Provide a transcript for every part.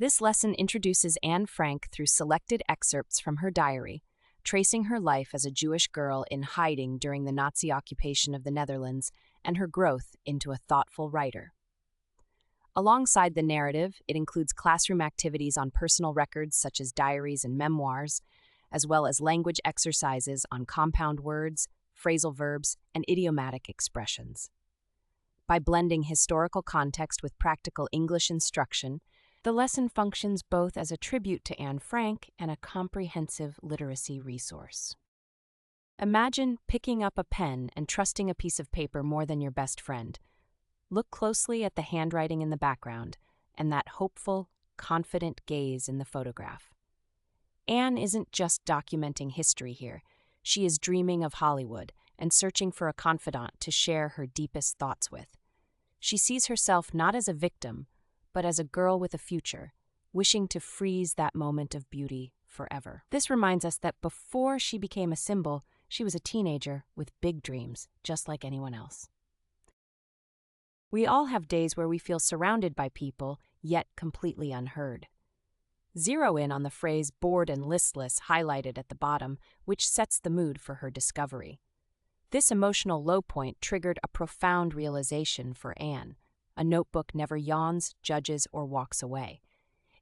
This lesson introduces Anne Frank through selected excerpts from her diary, tracing her life as a Jewish girl in hiding during the Nazi occupation of the Netherlands and her growth into a thoughtful writer. Alongside the narrative, it includes classroom activities on personal records such as diaries and memoirs, as well as language exercises on compound words, phrasal verbs, and idiomatic expressions. By blending historical context with practical English instruction, the lesson functions both as a tribute to Anne Frank and a comprehensive literacy resource. Imagine picking up a pen and trusting a piece of paper more than your best friend. Look closely at the handwriting in the background and that hopeful, confident gaze in the photograph. Anne isn't just documenting history here. She is dreaming of Hollywood and searching for a confidant to share her deepest thoughts with. She sees herself not as a victim, but as a girl with a future, wishing to freeze that moment of beauty forever. This reminds us that before she became a symbol, she was a teenager with big dreams, just like anyone else. We all have days where we feel surrounded by people, yet completely unheard. Zero in on the phrase bored and listless highlighted at the bottom, which sets the mood for her discovery. This emotional low point triggered a profound realization for Anne. A notebook never yawns, judges, or walks away.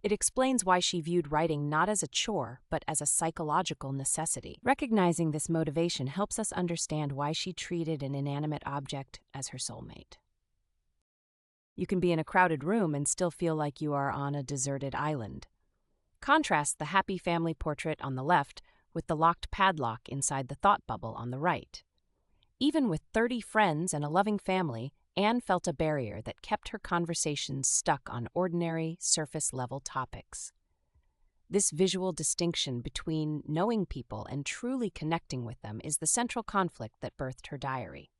It explains why she viewed writing not as a chore, but as a psychological necessity. Recognizing this motivation helps us understand why she treated an inanimate object as her soulmate. You can be in a crowded room and still feel like you are on a deserted island. Contrast the happy family portrait on the left with the locked padlock inside the thought bubble on the right. Even with 30 friends and a loving family, Anne felt a barrier that kept her conversations stuck on ordinary, surface-level topics. This visual distinction between knowing people and truly connecting with them is the central conflict that birthed her diary.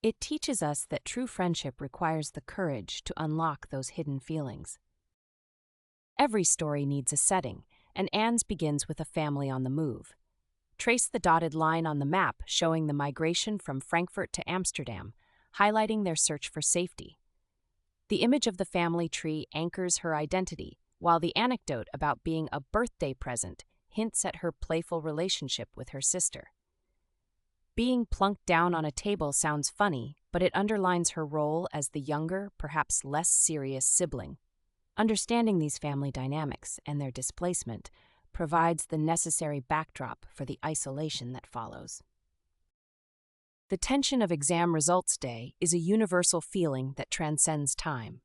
It teaches us that true friendship requires the courage to unlock those hidden feelings. Every story needs a setting, and Anne's begins with a family on the move. Trace the dotted line on the map showing the migration from Frankfurt to Amsterdam, highlighting their search for safety. The image of the family tree anchors her identity, while the anecdote about being a birthday present hints at her playful relationship with her sister. Being plunked down on a table sounds funny, but it underlines her role as the younger, perhaps less serious sibling. Understanding these family dynamics and their displacement provides the necessary backdrop for the isolation that follows. The tension of exam results day is a universal feeling that transcends time.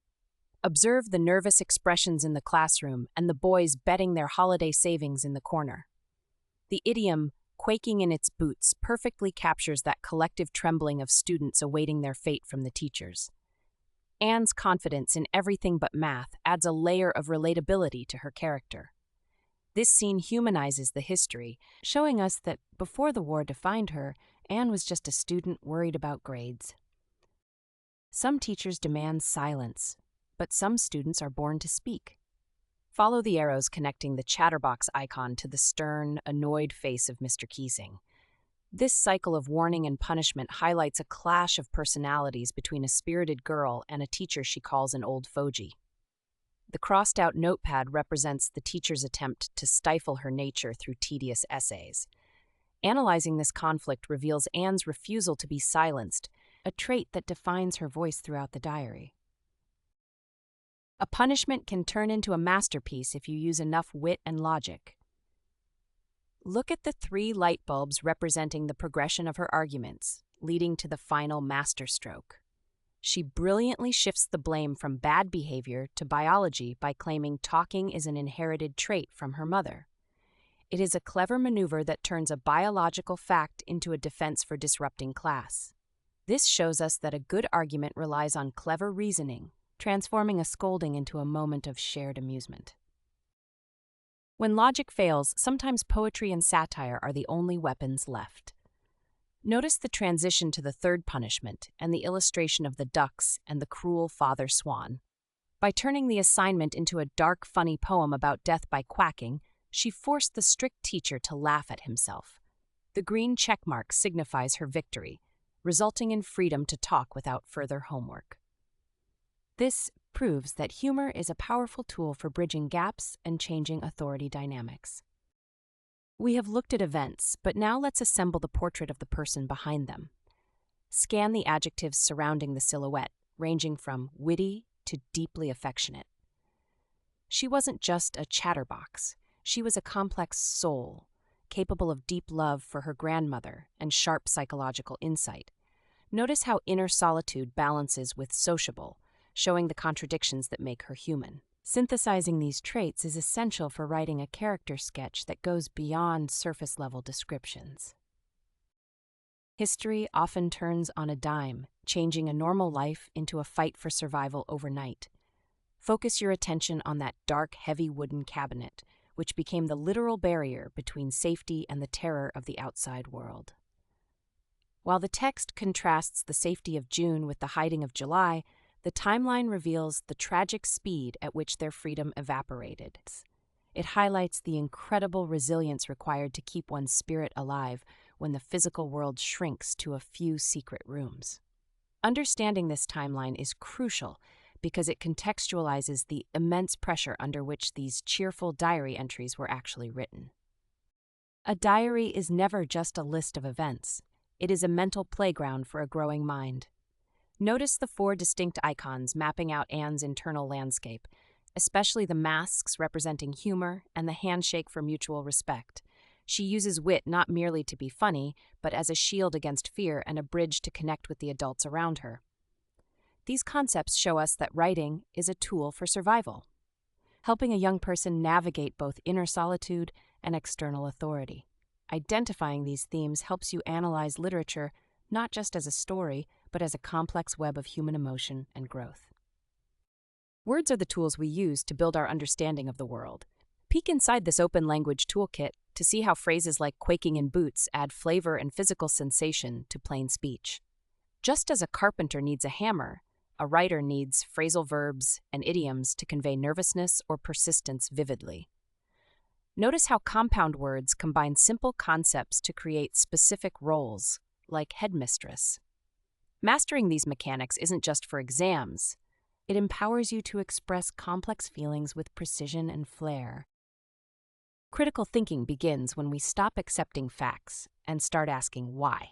Observe the nervous expressions in the classroom and the boys betting their holiday savings in the corner. The idiom, quaking in its boots, perfectly captures that collective trembling of students awaiting their fate from the teachers. Anne's confidence in everything but math adds a layer of relatability to her character. This scene humanizes the history, showing us that before the war defined her, Anne was just a student worried about grades. Some teachers demand silence, but some students are born to speak. Follow the arrows connecting the chatterbox icon to the stern, annoyed face of Mr. Keesing. This cycle of warning and punishment highlights a clash of personalities between a spirited girl and a teacher she calls an old fogey. The crossed-out notepad represents the teacher's attempt to stifle her nature through tedious essays. Analyzing this conflict reveals Anne's refusal to be silenced, a trait that defines her voice throughout the diary. A punishment can turn into a masterpiece if you use enough wit and logic. Look at the 3 light bulbs representing the progression of her arguments, leading to the final masterstroke. She brilliantly shifts the blame from bad behavior to biology by claiming talking is an inherited trait from her mother. It is a clever maneuver that turns a biological fact into a defense for disrupting class. This shows us that a good argument relies on clever reasoning, transforming a scolding into a moment of shared amusement. When logic fails, sometimes poetry and satire are the only weapons left. Notice the transition to the 3rd punishment and the illustration of the ducks and the cruel father swan. By turning the assignment into a dark, funny poem about death by quacking, she forced the strict teacher to laugh at himself. The green checkmark signifies her victory, resulting in freedom to talk without further homework. This proves that humor is a powerful tool for bridging gaps and changing authority dynamics. We have looked at events, but now let's assemble the portrait of the person behind them. Scan the adjectives surrounding the silhouette, ranging from witty to deeply affectionate. She wasn't just a chatterbox. She was a complex soul, capable of deep love for her grandmother and sharp psychological insight. Notice how inner solitude balances with sociable, showing the contradictions that make her human. Synthesizing these traits is essential for writing a character sketch that goes beyond surface-level descriptions. History often turns on a dime, changing a normal life into a fight for survival overnight. Focus your attention on that dark, heavy wooden cabinet, which became the literal barrier between safety and the terror of the outside world. While the text contrasts the safety of June with the hiding of July, the timeline reveals the tragic speed at which their freedom evaporated. It highlights the incredible resilience required to keep one's spirit alive when the physical world shrinks to a few secret rooms. Understanding this timeline is crucial because it contextualizes the immense pressure under which these cheerful diary entries were actually written. A diary is never just a list of events. It is a mental playground for a growing mind. Notice the 4 distinct icons mapping out Anne's internal landscape, especially the masks representing humor and the handshake for mutual respect. She uses wit not merely to be funny, but as a shield against fear and a bridge to connect with the adults around her. These concepts show us that writing is a tool for survival, helping a young person navigate both inner solitude and external authority. Identifying these themes helps you analyze literature not just as a story, but as a complex web of human emotion and growth. Words are the tools we use to build our understanding of the world. Peek inside this open language toolkit to see how phrases like quaking in boots add flavor and physical sensation to plain speech. Just as a carpenter needs a hammer, a writer needs phrasal verbs and idioms to convey nervousness or persistence vividly. Notice how compound words combine simple concepts to create specific roles, like headmistress. Mastering these mechanics isn't just for exams. It empowers you to express complex feelings with precision and flair. Critical thinking begins when we stop accepting facts and start asking why.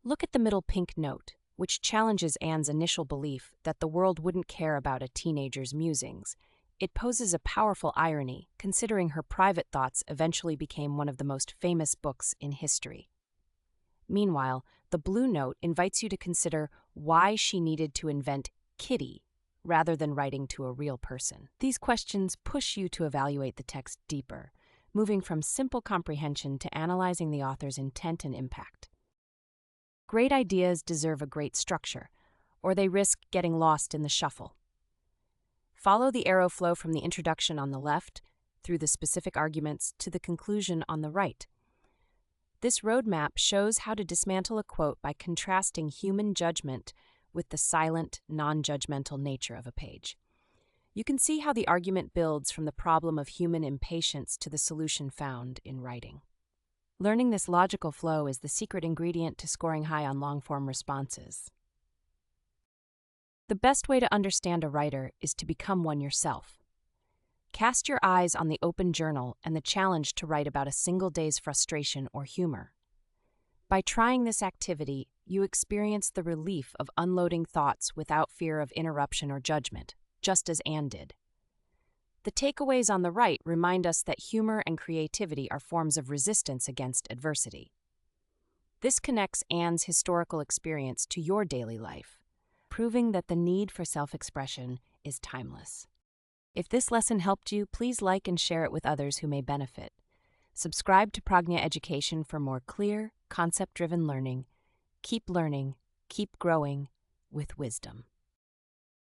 Look at the middle pink note, which challenges Anne's initial belief that the world wouldn't care about a teenager's musings. It poses a powerful irony, considering her private thoughts eventually became one of the most famous books in history. Meanwhile, the blue note invites you to consider why she needed to invent Kitty rather than writing to a real person. These questions push you to evaluate the text deeper, moving from simple comprehension to analyzing the author's intent and impact. Great ideas deserve a great structure, or they risk getting lost in the shuffle. Follow the arrow flow from the introduction on the left through the specific arguments to the conclusion on the right. This roadmap shows how to dismantle a quote by contrasting human judgment with the silent, non-judgmental nature of a page. You can see how the argument builds from the problem of human impatience to the solution found in writing. Learning this logical flow is the secret ingredient to scoring high on long-form responses. The best way to understand a writer is to become one yourself. Cast your eyes on the open journal and the challenge to write about a single day's frustration or humor. By trying this activity, you experience the relief of unloading thoughts without fear of interruption or judgment, just as Anne did. The takeaways on the right remind us that humor and creativity are forms of resistance against adversity. This connects Anne's historical experience to your daily life, proving that the need for self-expression is timeless. If this lesson helped you, please like and share it with others who may benefit. Subscribe to Pragnya Education for more clear, concept-driven learning. Keep learning, keep growing with wisdom.